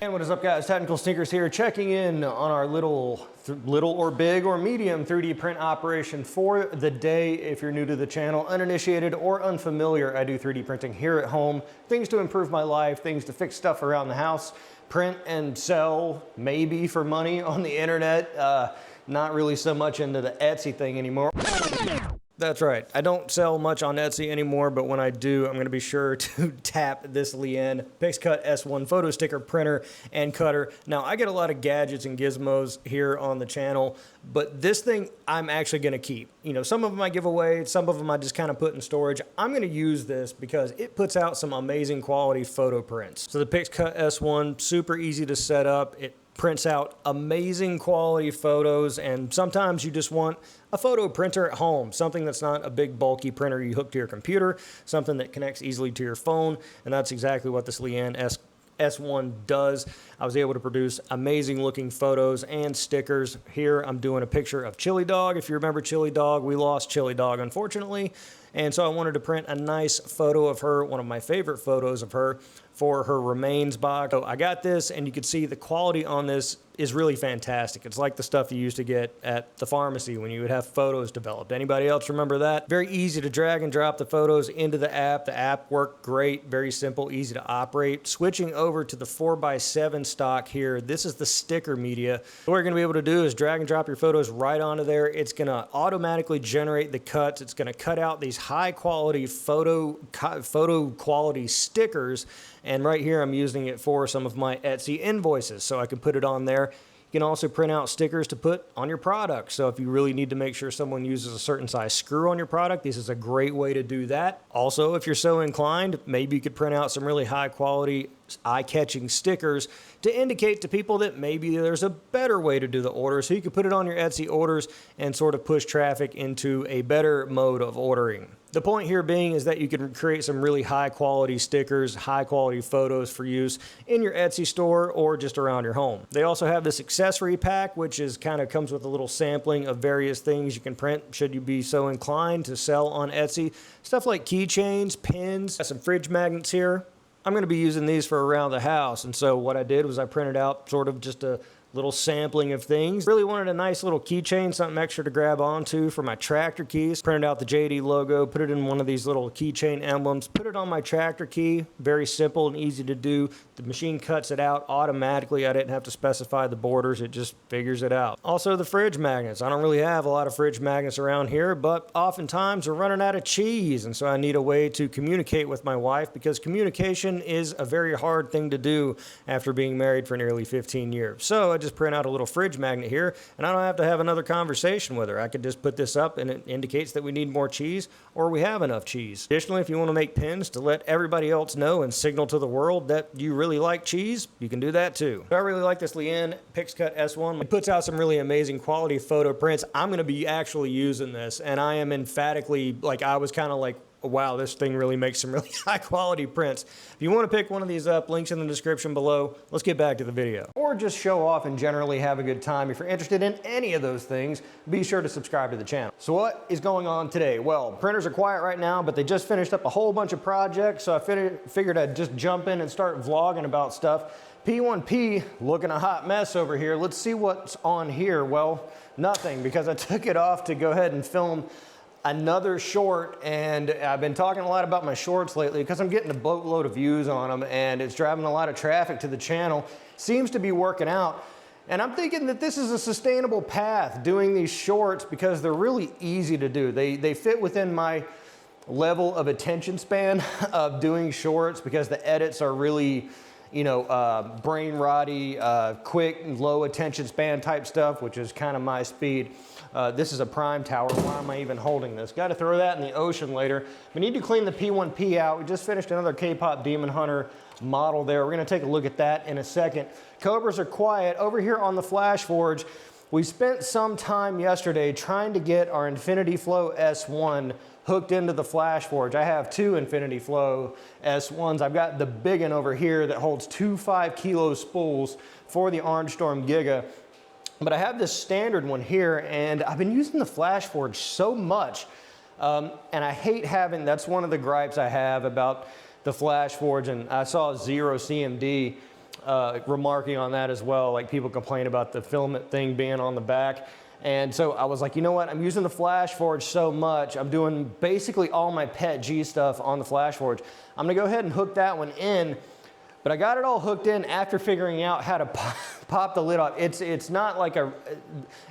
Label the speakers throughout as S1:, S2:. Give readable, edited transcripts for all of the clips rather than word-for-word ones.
S1: And what is up, guys? Technical Sneakers here, checking in on our little or big or medium 3D print operation for the day. If you're new to the channel, uninitiated or unfamiliar, I do 3D printing here at home. Things to improve my life, things to fix stuff around the house, print and sell, maybe for money on the internet. Not really so much into the Etsy thing anymore. That's right. I don't sell much on Etsy anymore, but when I do, I'm going to be sure to tap this Lian PixCut S1 photo sticker printer and cutter. Now, I get a lot of gadgets and gizmos here on the channel, but this thing I'm actually going to keep. You know, some of them I give away, some of them I just kind of put in storage. I'm going to use this because it puts out some amazing quality photo prints. So the PixCut S1, super easy to set up. It prints out amazing quality photos, and sometimes you just want a photo printer at home, something that's not a big bulky printer you hook to your computer, something that connects easily to your phone, and that's exactly what this Lian S1 does. I was able to produce amazing looking photos and stickers. Here I'm doing a picture of Chili Dog. If you remember Chili Dog, we lost Chili Dog, unfortunately. And so I wanted to print a nice photo of her, one of my favorite photos of her, for her remains box. So I got this, and you can see the quality on this is really fantastic. It's like the stuff you used to get at the pharmacy when you would have photos developed. Anybody else remember that? Very easy to drag and drop the photos into the app. The app worked great, very simple, easy to operate. Switching over to the 4x7 stock here, this is the sticker media. What you're gonna be able to do is drag and drop your photos right onto there. It's gonna automatically generate the cuts. It's gonna cut out these high quality photo quality stickers. And right here, I'm using it for some of my Etsy invoices, so I can put it on there. You can also print out stickers to put on your product. So if you really need to make sure someone uses a certain size screw on your product, this is a great way to do that. Also, if you're so inclined, maybe you could print out some really high quality, eye-catching stickers to indicate to people that maybe there's a better way to do the order. So you could put it on your Etsy orders and sort of push traffic into a better mode of ordering. The point here being is that you can create some really high quality stickers, high quality photos for use in your Etsy store or just around your home. They also have this accessory pack, which is kind of comes with a little sampling of various things you can print should you be so inclined to sell on Etsy. Stuff like keychains, pins, some fridge magnets here. I'm going to be using these for around the house, and so what I did was I printed out sort of just a little sampling of things. Really wanted a nice little keychain, something extra to grab onto for my tractor keys. Printed out the JD logo, put it in one of these little keychain emblems, put it on my tractor key. Very simple and easy to do. The machine cuts it out automatically. I didn't have to specify the borders, it just figures it out. Also the fridge magnets. I don't really have a lot of fridge magnets around here, but oftentimes we're running out of cheese, and so I need a way to communicate with my wife, because communication is a very hard thing to do after being married for nearly 15 years. So I just print out a little fridge magnet here, and I don't have to have another conversation with her. I could just put this up, and it indicates that we need more cheese or we have enough cheese. Additionally, if you want to make pins to let everybody else know and signal to the world that you really like cheese, you can do that too. So I really like this Lian PixCut S1. It puts out some really amazing quality photo prints. I'm going to be actually using this, and I am emphatically, like, I was kind of like, wow, this thing really makes some really high quality prints. If you want to pick one of these up, links in the description below. Let's get back to the video. Or just show off and generally have a good time. If you're interested in any of those things, be sure to subscribe to the channel. So what is going on today? Well, printers are quiet right now, but they just finished up a whole bunch of projects, so I figured I'd just jump in and start vlogging about stuff. P1P looking a hot mess over here. Let's see what's on here. Well, nothing, because I took it off to go ahead and film another short, and I've been talking a lot about my shorts lately because I'm getting a boatload of views on them, and it's driving a lot of traffic to the channel. Seems to be working out, and I'm thinking that this is a sustainable path, doing these shorts, because they're really easy to do. They fit within my level of attention span of doing shorts, because the edits are really, you know, brain rotty, quick, low attention span type stuff, which is kind of my speed. This is a prime tower. Why am I even holding this? Got to throw that in the ocean later. We need to clean the P1P out. We just finished another K-pop Demon Hunter model there. We're going to take a look at that in a second. Cobras are quiet. Over here on the Flash Forge, we spent some time yesterday trying to get our InfinityFlow S1 hooked into the Flash Forge. I have two InfinityFlow S1s. I've got the big one over here that holds two 5-kilo spools for the Orange Storm Giga. But I have this standard one here, and I've been using the Flash Forge so much, and I hate having, that's one of the gripes I have about the Flash Forge, and I saw Zero CMD remarking on that as well. Like people complain about the filament thing being on the back. And so I was like, you know what? I'm using the Flash Forge so much. I'm doing basically all my PETG stuff on the Flash Forge. I'm gonna go ahead and hook that one in, but I got it all hooked in after figuring out how to pop the lid off. It's not like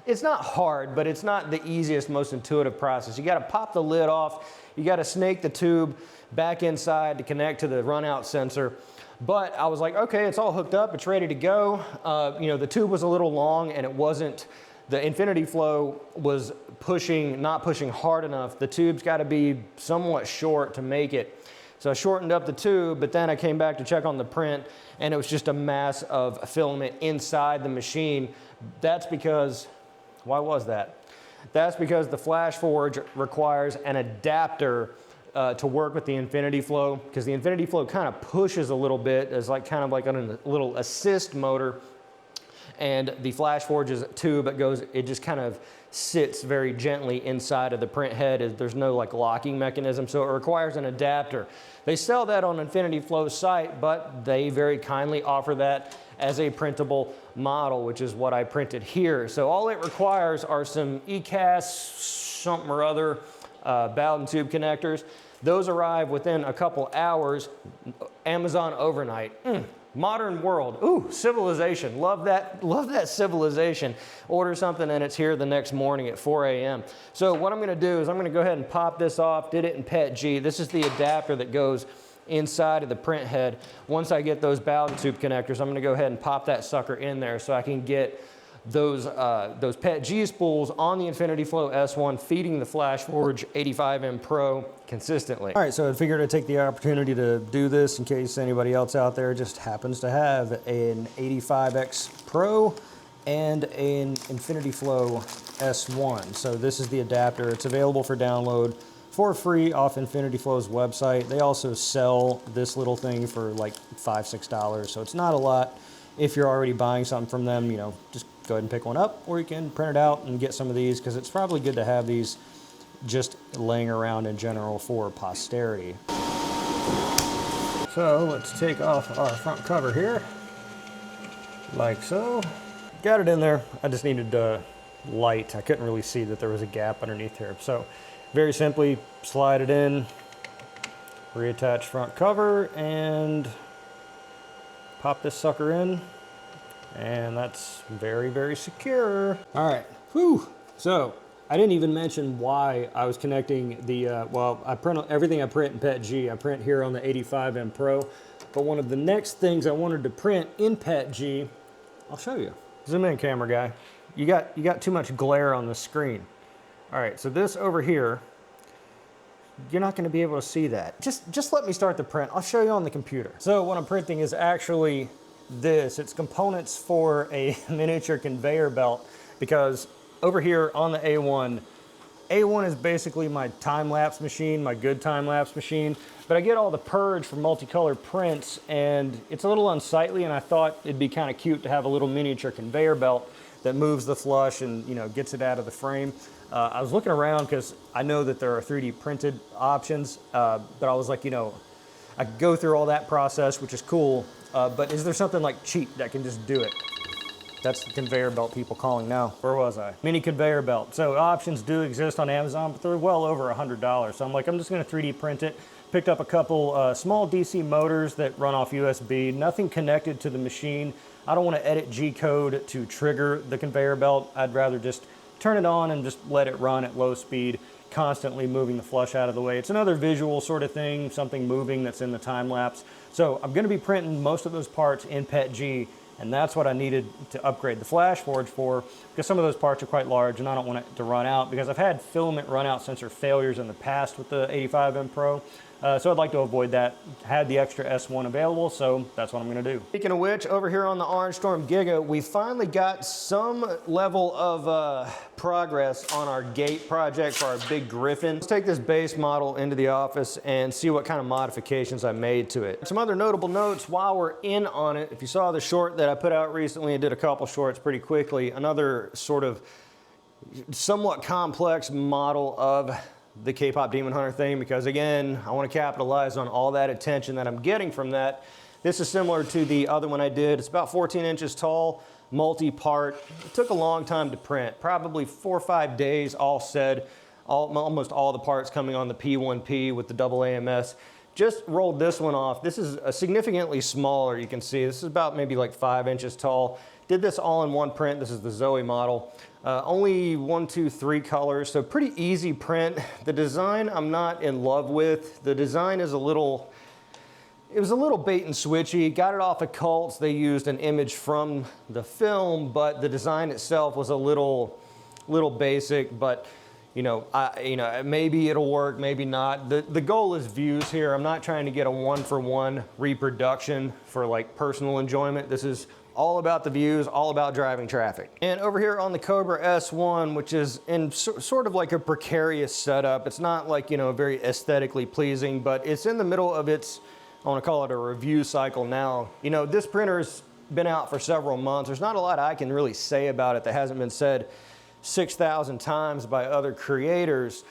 S1: it's not hard, but it's not the easiest, most intuitive process. You gotta pop the lid off. You gotta snake the tube back inside to connect to the run out sensor. But I was like, okay, it's all hooked up, it's ready to go. You know, the tube was a little long and it wasn't, the InfinityFlow was not pushing hard enough. The tube's gotta be somewhat short to make it. So I shortened up the tube, but then I came back to check on the print and it was just a mass of filament inside the machine. That's because, why was that? That's because the Flash Forge requires an adapter to work with the InfinityFlow, because the InfinityFlow kind of pushes a little bit as like kind of like on a little assist motor, and the Flash Forge's tube, it just kind of sits very gently inside of the print head. There's no like locking mechanism, so it requires an adapter. They sell that on InfinityFlow's site, but they very kindly offer that as a printable model, which is what I printed here. So all it requires are some ECAS something or other Bowden tube connectors. Those arrive within a couple hours. Amazon overnight. Modern world. Ooh, civilization. Love that civilization. Order something and it's here the next morning at 4 a.m. So what I'm gonna do is I'm gonna go ahead and pop this off. Did it in PETG. This is the adapter that goes inside of the print head. Once I get those Bowden tube connectors, I'm gonna go ahead and pop that sucker in there so I can get those PETG spools on the InfinityFlow S1 feeding the Flash Forge 85M Pro consistently. All right, so I figured I'd take the opportunity to do this in case anybody else out there just happens to have an 85X Pro and an InfinityFlow S1. So this is the adapter. It's available for download for free off InfinityFlow's website. They also sell this little thing for like $5, $6, so it's not a lot. If you're already buying something from them, you know, just go ahead and pick one up, or you can print it out and get some of these, because it's probably good to have these just laying around in general for posterity. So let's take off our front cover here, like so. Got it in there. I just needed light. I couldn't really see that there was a gap underneath here. So very simply slide it in, reattach front cover, and pop this sucker in. And that's very, very secure. All right, whew. So I didn't even mention why I was connecting the, well, I print everything I print in PETG. I print here on the 85M Pro. But one of the next things I wanted to print in PETG, I'll show you. Zoom in, camera guy. You got too much glare on the screen. All right, so this over here, you're not gonna be able to see that. Just let me start the print. I'll show you on the computer. So what I'm printing is actually this. It's components for a miniature conveyor belt, because over here on the A1 is basically my time-lapse machine, my good time-lapse machine, but I get all the purge from multicolor prints, and it's a little unsightly, and I thought it'd be kind of cute to have a little miniature conveyor belt that moves the flush and, you know, gets it out of the frame. I was looking around because I know that there are 3D printed options, but I was like, you know, I could go through all that process, which is cool, but is there something like cheap that can just do it? That's the conveyor belt people calling now. Where was I? Mini conveyor belt. So options do exist on Amazon, but they're well over $100. So I'm like, I'm just gonna 3D print it. Picked up a couple small DC motors that run off USB, nothing connected to the machine. I don't wanna edit G-code to trigger the conveyor belt. I'd rather just turn it on and just let it run at low speed, constantly moving the flush out of the way. It's another visual sort of thing, something moving that's in the time lapse. So I'm gonna be printing most of those parts in PETG, and that's what I needed to upgrade the Flash Forge for, because some of those parts are quite large and I don't want it to run out, because I've had filament run out sensor failures in the past with the 85M Pro. So I'd like to avoid that. Had the extra S1 available, so that's what I'm gonna do. Speaking of which, over here on the Orange Storm Giga, we finally got some level of progress on our gate project for our big Griffin. Let's take this base model into the office and see what kind of modifications I made to it. Some other notable notes while we're in on it. If you saw the short that I put out recently, I did a couple shorts pretty quickly. Another sort of somewhat complex model of the K-pop Demon Hunter thing, because again, I want to capitalize on all that attention that I'm getting from that. This is similar to the other one I did. It's about 14 inches tall, multi-part. It took a long time to print, probably 4 or 5 days, all said. Almost all the parts coming on the P1P with the double AMS. Just rolled this one off. This is a significantly smaller, you can see. This is about maybe like 5 inches tall. Did this all in one print. This is the Zoe model. Only 1, 2, 3 colors, so pretty easy print. The design I'm not in love with. The design is it was a little bait and switchy. Got it off of Cults. They used an image from the film, but the design itself was a little basic, but maybe it'll work, maybe not. The goal is views here. I'm not trying to get a 1-for-1 reproduction for like personal enjoyment. This is all about the views, all about driving traffic. And over here on the Cobra S1, which is in sort of like a precarious setup. It's not like, very aesthetically pleasing, but it's in the middle of its, I want to call it a review cycle now. This printer's been out for several months. There's not a lot I can really say about it that hasn't been said 6,000 times by other creators.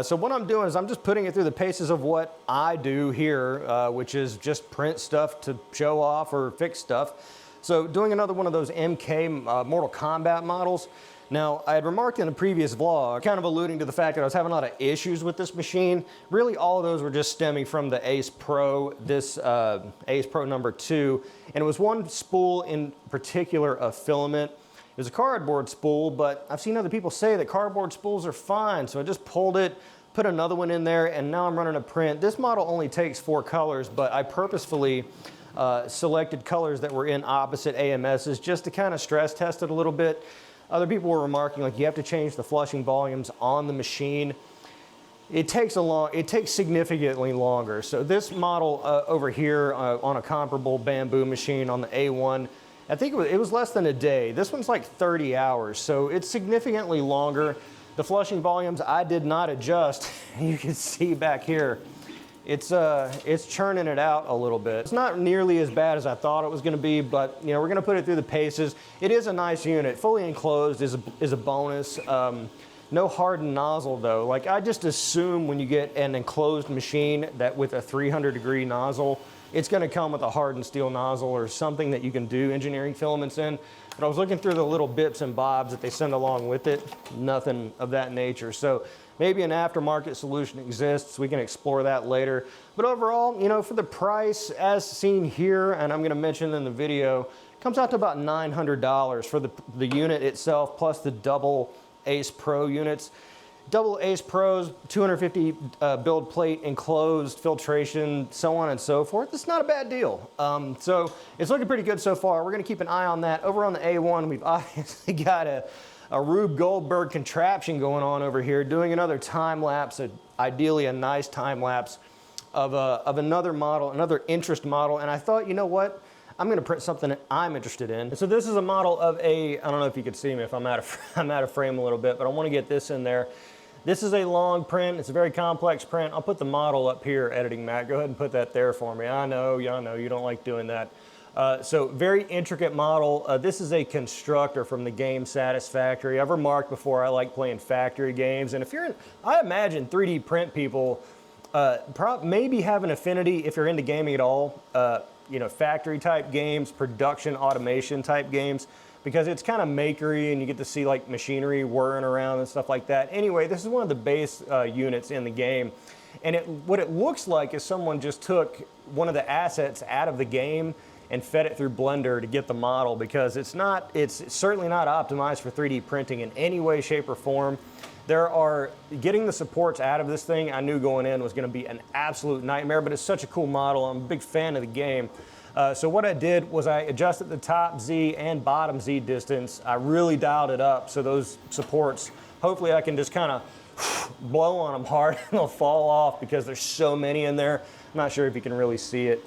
S1: So what I'm doing is I'm just putting it through the paces of what I do here, which is just print stuff to show off or fix stuff. So doing another one of those MK Mortal Kombat models. Now, I had remarked in a previous vlog, kind of alluding to the fact that I was having a lot of issues with this machine. Really, all of those were just stemming from the Ace Pro, this Ace Pro number 2. And it was one spool in particular of filament. It was a cardboard spool, but I've seen other people say that cardboard spools are fine. So I just pulled it, put another one in there, and now I'm running a print. This model only takes 4 colors, but I purposefully selected colors that were in opposite AMSs just to kind of stress test it a little bit. Other people were remarking like you have to change the flushing volumes on the machine. It takes significantly longer. So this model over here on a comparable bamboo machine on the A1, I think it was less than a day. This one's like 30 hours, so it's significantly longer. The flushing volumes I did not adjust. You can see back here, it's churning it out a little bit. It's not nearly as bad as I thought it was gonna be, but we're gonna put it through the paces. It is a nice unit. Fully enclosed is a bonus. No hardened nozzle though. Like I just assume when you get an enclosed machine that with a 300-degree nozzle, it's gonna come with a hardened steel nozzle or something that you can do engineering filaments in. But I was looking through the little bits and bobs that they send along with it, nothing of that nature. So maybe an aftermarket solution exists. We can explore that later. But overall, for the price as seen here, and I'm gonna mention in the video, comes out to about $900 for the unit itself, plus the double Ace Pro units. Double Ace Pros, 250 build plate, enclosed, filtration, so on and so forth. It's not a bad deal. So it's looking pretty good so far. We're gonna keep an eye on that. Over on the A1, we've obviously got a Rube Goldberg contraption going on over here, doing another time lapse, ideally a nice time lapse of another model, another interest model. And I thought, you know what? I'm gonna print something that I'm interested in. So this is a model of I don't know if you can see me if I'm out of frame a little bit, but I wanna get this in there. This is a long print. It's a very complex print. I'll put the model up here, editing Matt. Go ahead and put that there for me. I know you don't like doing that. So very intricate model. This is a constructor from the game Satisfactory. I've remarked before I like playing factory games. And I imagine 3D print people maybe have an affinity if you're into gaming at all. Factory type games, production automation type games, because it's kind of makery and you get to see like machinery whirring around and stuff like that. Anyway, this is one of the base units in the game. And what it looks like is someone just took one of the assets out of the game and fed it through Blender to get the model, because it's certainly not optimized for 3D printing in any way, shape, or form. Getting the supports out of this thing, I knew going in was gonna be an absolute nightmare, but it's such a cool model. I'm a big fan of the game. So what I did was I adjusted the top Z and bottom Z distance. I really dialed it up so those supports, hopefully I can just kind of blow on them hard and they'll fall off because there's so many in there. I'm not sure if you can really see it.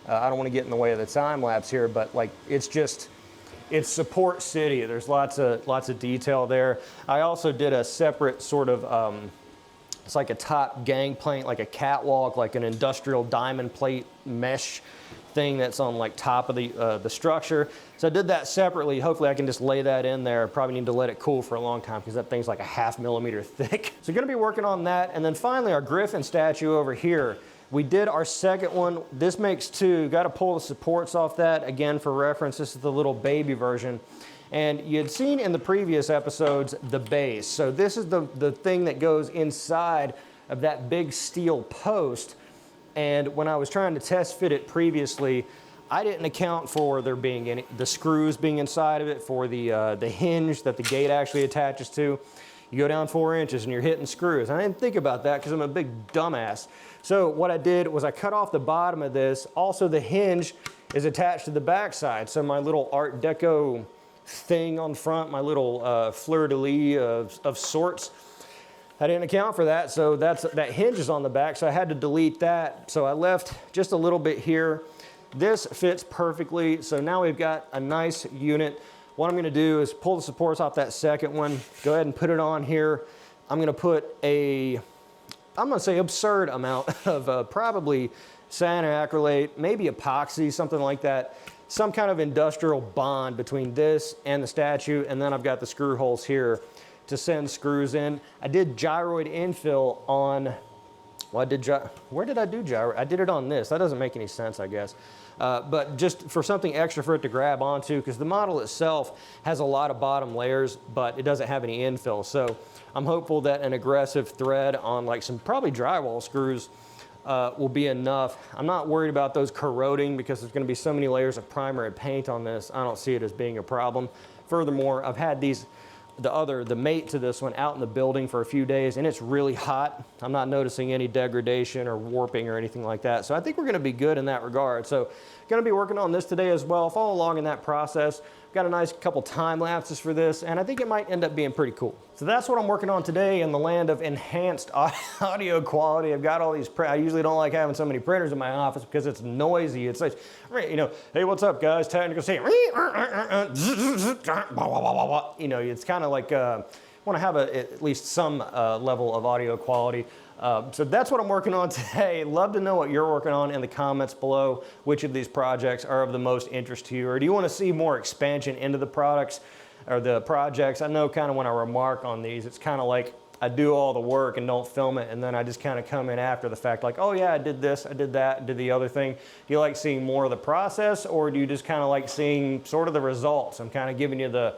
S1: I don't want to get in the way of the time lapse here, but like it's support city. There's lots of detail there. I also did a separate sort of it's like a top gangplank, like a catwalk, like an industrial diamond plate mesh thing that's on like top of the structure. So I did that separately. Hopefully I can just lay that in there. Probably need to let it cool for a long time because that thing's like a 0.5 millimeter thick. So gonna be working on that. And then finally our Griffin statue over here. We did our second one. This makes two. Got to pull the supports off that. Again, for reference, this is the little baby version. And you had seen in the previous episodes the base. So this is the thing that goes inside of that big steel post. And when I was trying to test fit it previously, I didn't account for there being any, the screws being inside of it, for the hinge that the gate actually attaches to. You go down 4 inches and you're hitting screws. I didn't think about that because I'm a big dumbass. So what I did was I cut off the bottom of this. Also, the hinge is attached to the back side. So my little Art Deco thing on front, my little fleur-de-lis of sorts, I didn't account for that. So that hinge is on the back, so I had to delete that. So I left just a little bit here. This fits perfectly. So now we've got a nice unit. What I'm gonna do is pull the supports off that second one, go ahead and put it on here. I'm gonna put I'm gonna say absurd amount of probably cyanoacrylate, maybe epoxy, something like that. Some kind of industrial bond between this and the statue, and then I've got the screw holes here to send screws in. I did gyroid infill on, well, where did I do gyroid? I did it on this. That doesn't make any sense, I guess. But just for something extra for it to grab onto, because the model itself has a lot of bottom layers, but it doesn't have any infill. So I'm hopeful that an aggressive thread on like some probably drywall screws will be enough. I'm not worried about those corroding because there's going to be so many layers of primer and paint on this. I don't see it as being a problem. Furthermore, I've had the mate to this one out in the building for a few days, and it's really hot. I'm not noticing any degradation or warping or anything like that. So I think we're gonna be good in that regard. So gonna be working on this today as well. Follow along in that process. Got a nice couple time lapses for this, and I think it might end up being pretty cool. So that's what I'm working on today in the land of enhanced audio quality. I've got all these, I usually don't like having so many printers in my office because it's noisy. It's like, you know, hey, what's up guys? Technical say, you know, it's kind of like, want to have at least some level of audio quality. So that's what I'm working on today. Love to know what you're working on in the comments below. Which of these projects are of the most interest to you, or do you want to see more expansion into the products or the projects? I know kind of when I remark on these, it's kind of like I do all the work and don't film it, and then I just kind of come in after the fact like, oh yeah, I did this, I did that, did the other thing. Do you like seeing more of the process, or do you just kind of like seeing sort of the results? I'm kind of giving you the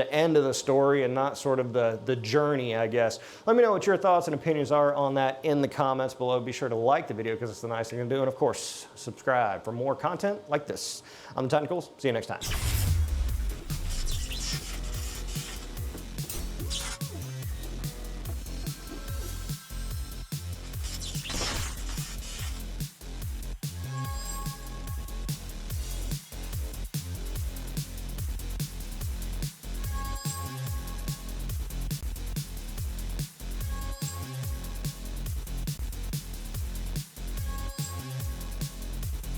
S1: end of the story and not sort of the journey, I guess. Let me know what your thoughts and opinions are on that in the comments below. Be sure to like the video because it's the nice thing to do. And of course, subscribe for more content like this. I'm the Technicals. See you next time.